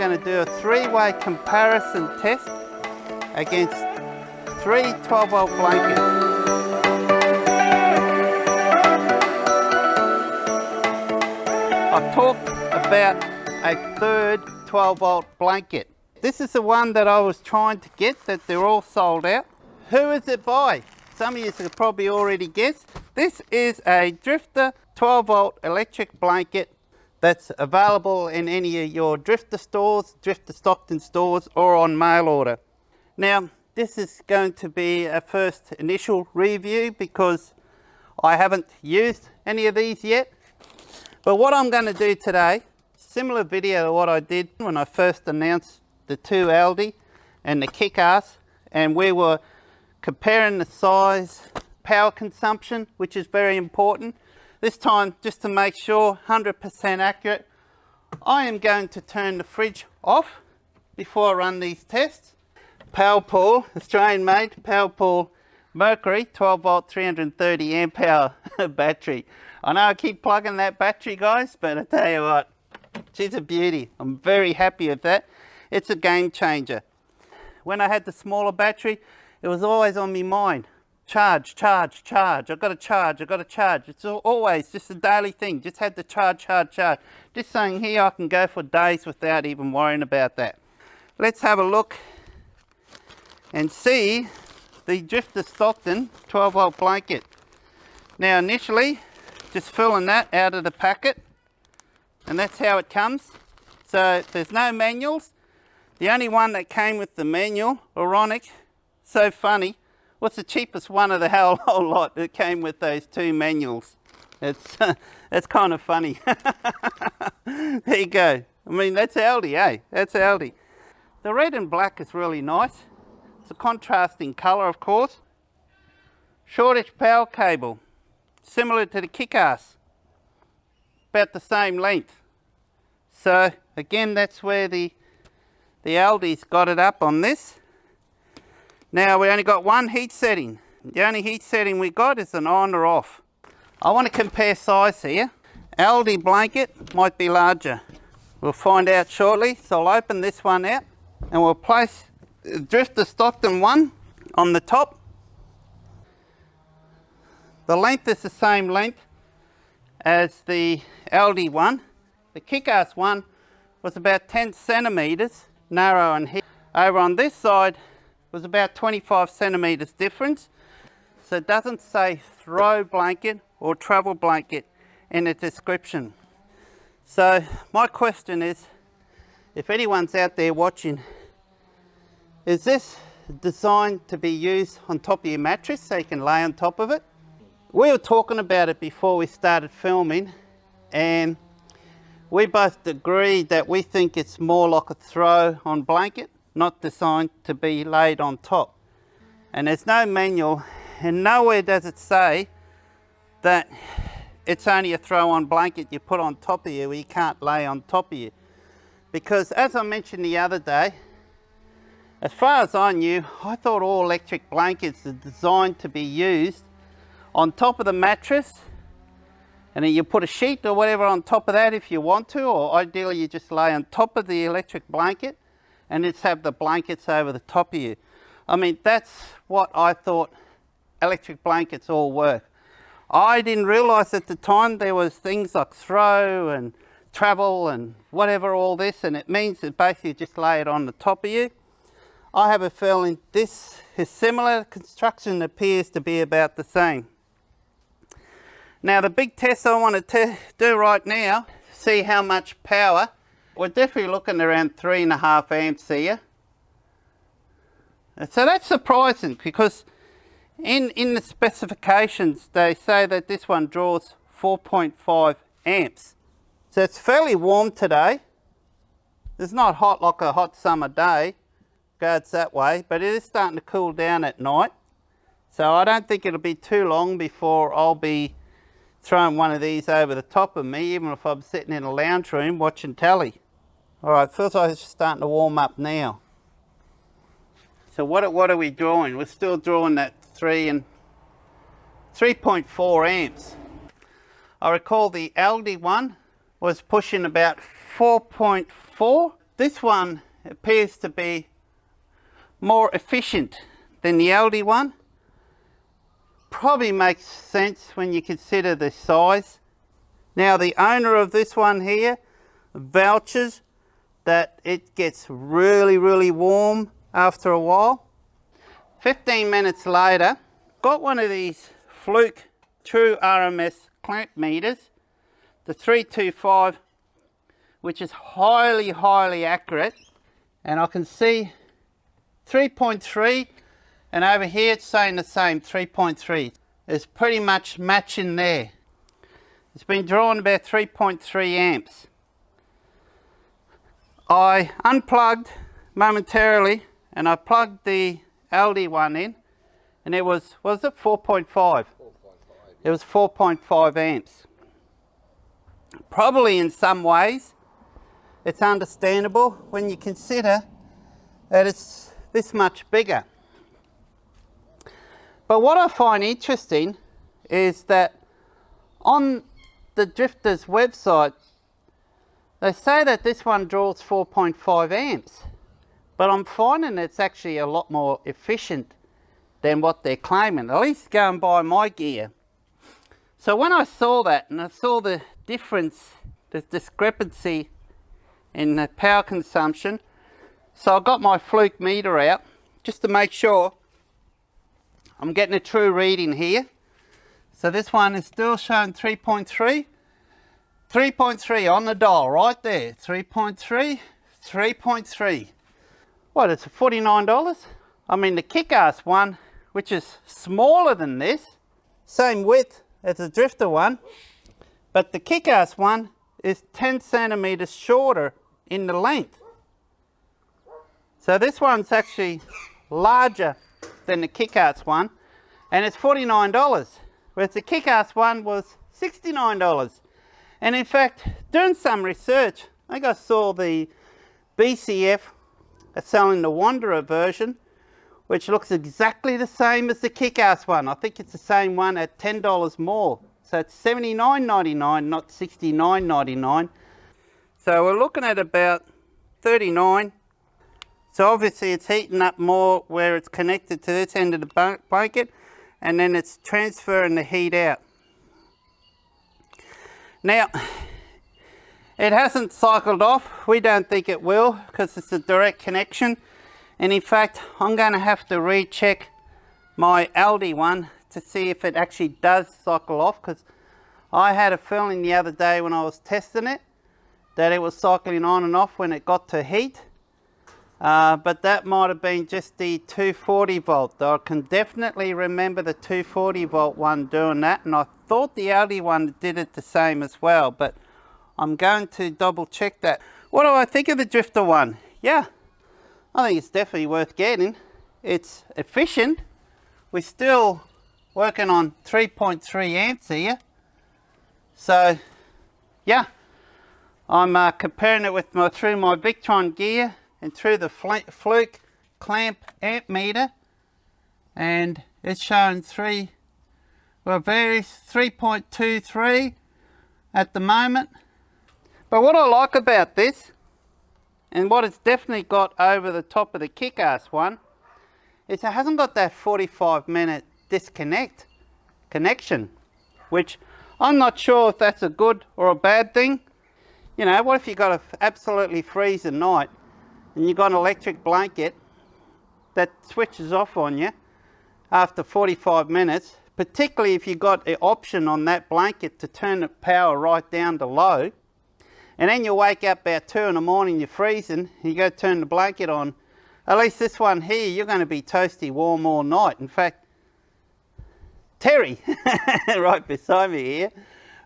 going to do a three-way comparison test against 3 12-volt blankets. I've talked about a third 12-volt blanket. This is the one that I was trying to get, that they're all sold out. Who is it by? Some of you have probably already guessed. This is a Drifta 12-volt electric blanket that's available in any of your Drifta stores, Drifta Stockton stores, or on mail order. Now, this is going to be a first initial review because I haven't used any of these yet. But what I'm going to do today, similar video to what I did when I first announced the two Aldi and the Kickass, and we were comparing the size, power consumption, which is very important. This time, just to make sure 100% accurate, I am going to turn the fridge off before I run these tests. Powerpool, Australian made, Powerpool Mercury 12 volt 330 amp hour battery. I know I keep plugging that battery, guys, but I tell you what, she's a beauty. I'm very happy with that. It's a game changer. When I had the smaller battery, it was always on my mind. Charge, charge, charge. I've got to charge, I've got to charge. It's always just a daily thing. Just had to charge, charge, charge. Just saying here I can go for days without even worrying about that. Let's have a look and see the Drifta Stockton 12 volt blanket. Now initially, just filling that out of the packet, and that's how it comes. So there's no manuals. The only one that came with the manual, ironic, so funny, what's the cheapest one of the whole lot that came with those two manuals? It's kind of funny. There you go. I mean, that's Aldi, eh? That's Aldi. The red and black is really nice. It's a contrasting colour, of course. Shortish power cable, similar to the Kickass, about the same length. So again, that's where the Aldi's got it up on this. Now we only got one heat setting. The only heat setting we got is an on or off. I want to compare size here. Aldi blanket might be larger. We'll find out shortly. So I'll open this one out and we'll place the Drifta Stockton one on the top. The length is the same length as the Aldi one. The Kickass one was about 10 centimetres narrow and hip. Over on this side was about 25 centimetres difference. So it doesn't say throw blanket or travel blanket in the description. So my question is, if anyone's out there watching, is this designed to be used on top of your mattress so you can lay on top of it? We were talking about it before we started filming, and we both agreed that we think it's more like a throw-on blanket, not designed to be laid on top. And there's no manual, and nowhere does it say that it's only a throw-on blanket you put on top of you, you can't lay on top of you. Because as I mentioned the other day, as far as I knew, I thought all electric blankets are designed to be used on top of the mattress, and then you put a sheet or whatever on top of that if you want to, or ideally you just lay on top of the electric blanket and just have the blankets over the top of you. I mean, that's what I thought electric blankets all work. I didn't realise at the time there was things like throw and travel and whatever, all this, and it means that basically just lay it on the top of you. I have a feeling this is similar. Construction appears to be about the same. Now the big test I want to do right now, see how much power. We're definitely looking around 3.5 amps here. So that's surprising because in the specifications they say that this one draws 4.5 amps. So it's fairly warm today. It's not hot like a hot summer day, goes that way, but it is starting to cool down at night. So I don't think it'll be too long before I'll be throwing one of these over the top of me, even if I'm sitting in a lounge room watching telly. Alright, feels like it's just starting to warm up now. So what are we drawing? We're still drawing that 3.4 amps. I recall the Aldi one was pushing about 4.4 this one appears to be more efficient than the Aldi one. Probably makes sense when you consider the size. Now the owner of this one here vouches that it gets really warm after a while. 15 minutes later, got one of these Fluke True RMS clamp meters, the 325, which is highly accurate, and I can see 3.3, and over here it's saying the same, 3.3. It's pretty much matching there. It's been drawing about 3.3 amps. I unplugged momentarily and I plugged the Aldi one in, and it was it 4.5? 4.5. It was 4.5 amps. Probably in some ways it's understandable when you consider that it's this much bigger. But what I find interesting is that on the Drifter's website, they say that this one draws 4.5 amps, but I'm finding it's actually a lot more efficient than what they're claiming, at least going by my gear. So when I saw that and I saw the difference, the discrepancy in the power consumption, so I got my Fluke meter out just to make sure I'm getting a true reading here. So this one is still showing 3.3. 3.3 on the dial right there. 3.3, 3.3. What, it's $49? I mean the Kickass one, which is smaller than this, same width as the Drifter one, but the Kickass one is 10 centimeters shorter in the length. So this one's actually larger than the Kickass one, and it's $49, whereas the Kickass one was $69. And in fact, doing some research, I think I saw the BCF selling the Wanderer version, which looks exactly the same as the Kickass one. I think it's the same one at $10 more. So it's $79.99, not $69.99. So we're looking at about $39. So obviously it's heating up more where it's connected to this end of the blanket, and then it's transferring the heat out. Now, it hasn't cycled off. We don't think it will because it's a direct connection. And in fact, I'm going to have to recheck my Aldi one to see if it actually does cycle off, because I had a feeling the other day when I was testing it that it was cycling on and off when it got to heat. But that might have been just the 240 volt. I can definitely remember the 240 volt one doing that, and I thought the Aldi one did it the same as well, but I'm going to double check that. What do I think of the Drifter one? Yeah, I think it's definitely worth getting. It's efficient. We're still working on 3.3 amps here. So yeah, I'm comparing it with through my Victron gear and through the Fluke clamp amp meter, and it's showing 3.23 at the moment. But what I like about this, and what it's definitely got over the top of the Kickass one, is it hasn't got that 45-minute connection, which I'm not sure if that's a good or a bad thing. You know, what if you got an absolutely freezing night and you got an electric blanket that switches off on you after 45 minutes, particularly if you got an option on that blanket to turn the power right down to low, and then you wake up about 2 in the morning, you're freezing, you go turn the blanket on. At least this one here, you're going to be toasty warm all night. In fact, Terry, right beside me here,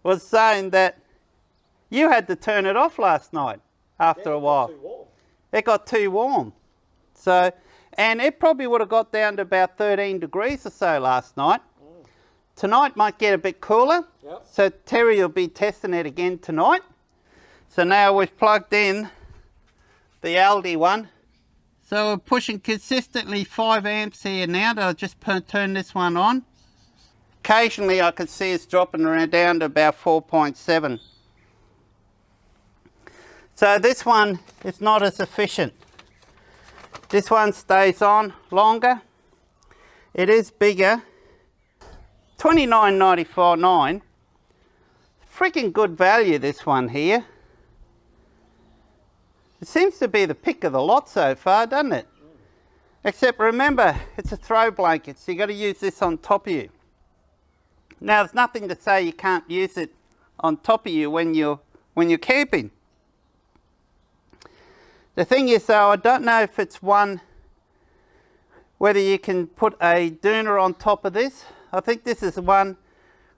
was saying that you had to turn it off last night after a while. It got too warm. So, and it probably would have got down to about 13 degrees or so last night. Tonight might get a bit cooler. Yep. So Terry will be testing it again tonight. So now we've plugged in the Aldi one. So we're pushing consistently 5 amps here now. I'll just turn this one on. Occasionally I can see it's dropping around down to about 4.7. So this one is not as efficient. This one stays on longer. It is bigger. $29.94. Freaking good value, this one here. It seems to be the pick of the lot so far, doesn't it? Except remember, it's a throw blanket, so you got to use this on top of you. Now, there's nothing to say you can't use it on top of you when you're camping. The thing is though, I don't know if it's one, whether you can put a doona on top of this. I think this is one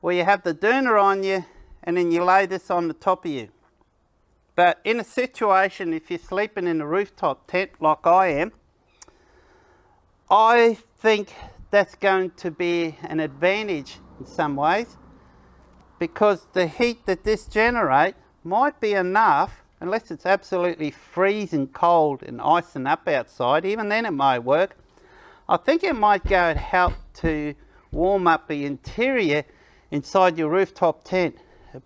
where you have the doona on you and then you lay this on the top of you. But in a situation, if you're sleeping in a rooftop tent like I am, I think that's going to be an advantage in some ways, because the heat that this generates might be enough, unless it's absolutely freezing cold and icing up outside. Even then it might work. I think it might go and help to warm up the interior inside your rooftop tent,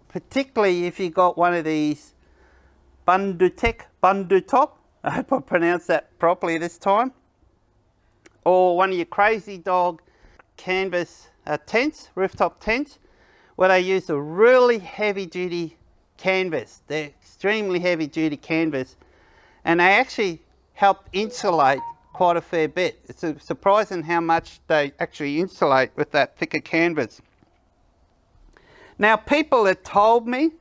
particularly if you got one of these bundu top, I hope I pronounced that properly this time, or one of your Crazy Dog canvas tents, rooftop tents, where they use a really heavy duty canvas. They're extremely heavy duty canvas, and they actually help insulate quite a fair bit. It's surprising how much they actually insulate with that thicker canvas. Now, people have told me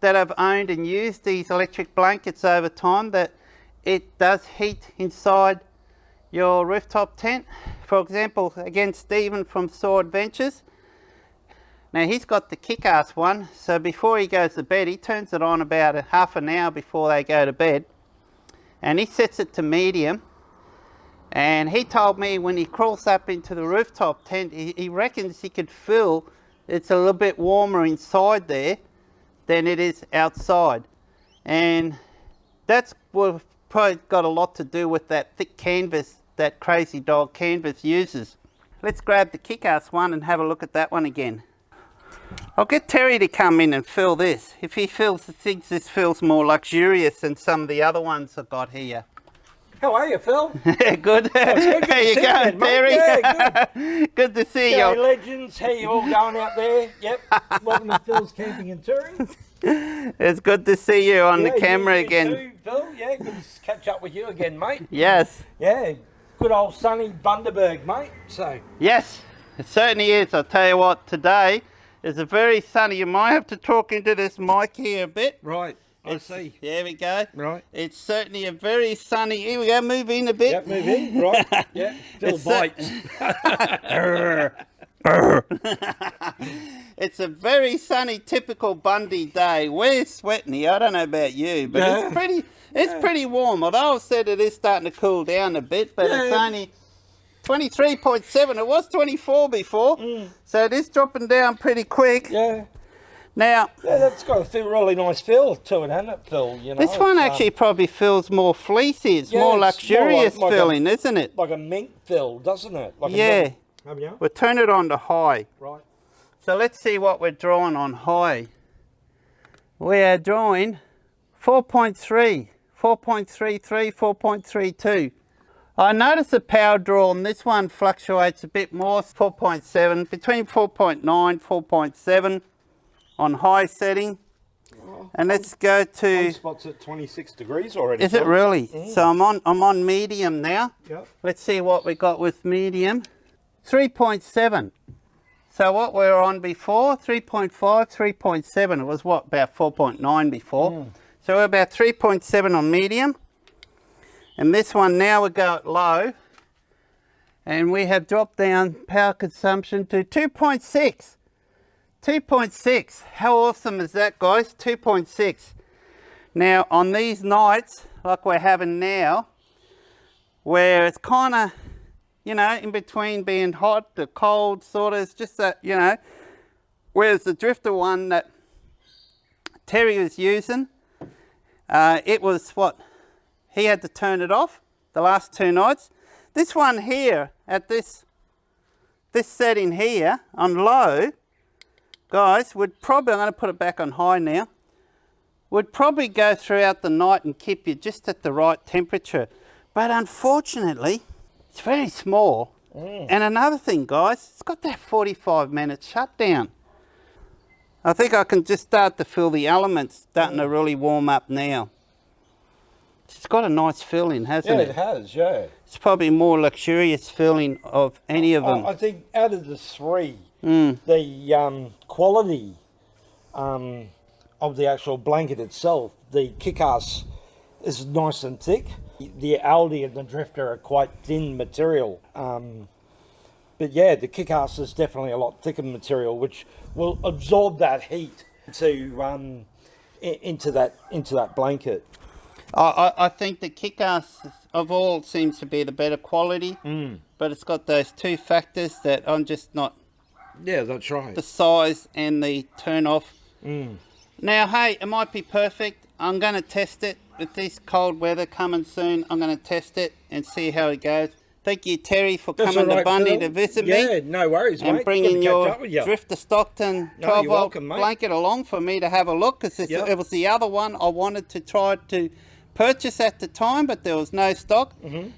that have owned and used these electric blankets over time that it does heat inside your rooftop tent. For example, again, Stephen from Saw Adventures. Now he's got the Kickass one, so before he goes to bed, he turns it on about half an hour before they go to bed, and he sets it to medium. And he told me when he crawls up into the rooftop tent, he reckons he could feel it's a little bit warmer inside there than it is outside. And that's probably got a lot to do with that thick canvas that Crazy Dog canvas uses. Let's grab the Kickass one and have a look at that one again. I'll get Terry to come in and fill this, if he thinks this feels more luxurious than some of the other ones I've got here. How are you, Phil? Good. How you going, Terry? Yeah, good. Good to see you. Hey, legends, how you all going out there? Yep. Welcome to Phil's Camping and Touring. It's good to see you on the camera again. Too, Phil. Yeah, good to catch up with you again, mate. Yes. Yeah, good old sunny Bundaberg, mate. So. Yes, it certainly is. I'll tell you what, today is a very sunny. You might have to talk into this mic here a bit. Right. I see. There we go. Right. It's certainly a very sunny. Here we go. Move in a bit. Yep, move in. Right. Yeah. Phil bites. It's a very sunny, typical Bundy day. We're sweating here. I don't know about you, but it's pretty warm. Although I've said it is starting to cool down a bit, but it's only 23.7. It was 24 before, so it is dropping down pretty quick. Yeah. Now, that's got a really nice feel to it, hasn't it, Phil? You know, this one actually probably feels more fleecy. It's more luxurious feeling, isn't it? Like a mink feel, doesn't it? Like yeah. We'll turn it on to high. Right. So let's see what we're drawing on high. We are drawing 4.3, 4.33, 4.32. I notice the power draw on this one fluctuates a bit more, 4.7, between 4.9, 4.7 on high setting. And let's go to... One spot's at 26 degrees already. Is it really? So I'm on medium now. Yep. Let's see what we got with medium. 3.7. So what we were on before, 3.5, 3.7. It was what, about 4.9 before. So we're about 3.7 on medium. And this one now we go at low. And we have dropped down power consumption to 2.6. 2.6. How awesome is that, guys? 2.6. Now, on these nights, like we're having now, where it's kind of, you know, in between being hot to cold, sort of, it's just that, you know, whereas the Drifta one that Terry was using, it was what? He had to turn it off the last 2 nights. This one here, at this setting here, on low, guys, would probably, I'm going to put it back on high now, would probably go throughout the night and keep you just at the right temperature. But unfortunately, it's very small. And another thing, guys, it's got that 45-minute shutdown. I think I can just start to feel the elements starting to really warm up now. It's got a nice feeling, hasn't it? Yeah, it has, yeah. It's probably more luxurious feeling of any of them. I think out of the three, the quality of the actual blanket itself, the Kickass is nice and thick. The Aldi and the Drifta are quite thin material. But yeah, the Kickass is definitely a lot thicker material, which will absorb that heat into that blanket. I think the Kickass of all seems to be the better quality, but it's got those two factors that I'm just not... Yeah, that's right. The size and the turn off. Now, hey, it might be perfect. I'm going to test it with this cold weather coming soon. I'm going to test it and see how it goes. Thank you, Terry, for coming to Bundy to visit me. Yeah, no worries, and mate. bringing your Drifta Stockton 12-volt blanket along for me to have a look, because it was the other one I wanted to try to purchase at the time, but there was no stock.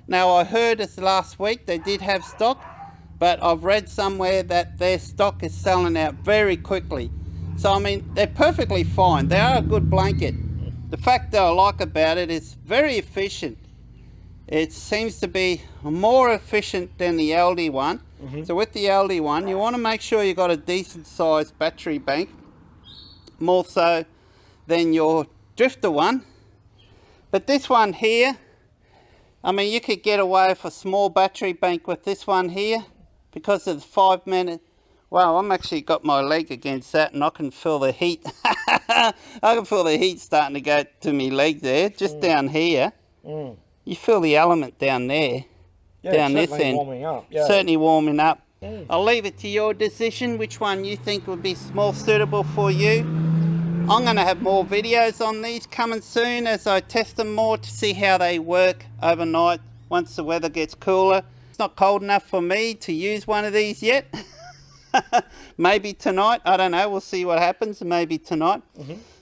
Now, I heard this last week they did have stock, but I've read somewhere that their stock is selling out very quickly. So, I mean, they're perfectly fine. They are a good blanket. The fact that I like about it is very efficient. It seems to be more efficient than the Aldi one. So with the Aldi one, you want to make sure you got a decent sized battery bank, more so than your Drifta one. But this one here, I mean, you could get away with a small battery bank with this one here because of the 5 minute. Wow, I'm actually got my leg against that and I can feel the heat. I can feel the heat starting to go to my leg there, just down here. You feel the element down there, down this end. Warming up. Yeah. Certainly warming up. I'll leave it to your decision which one you think would be more suitable for you. I'm going to have more videos on these coming soon as I test them more to see how they work overnight once the weather gets cooler. It's not cold enough for me to use one of these yet. Maybe tonight, I don't know, we'll see what happens, maybe tonight.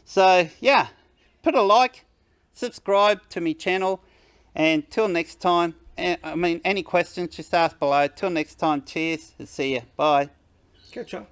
So yeah, put a like, subscribe to my channel, and till next time, I mean, any questions, just ask below. Till next time, cheers, see ya, bye. Catch up.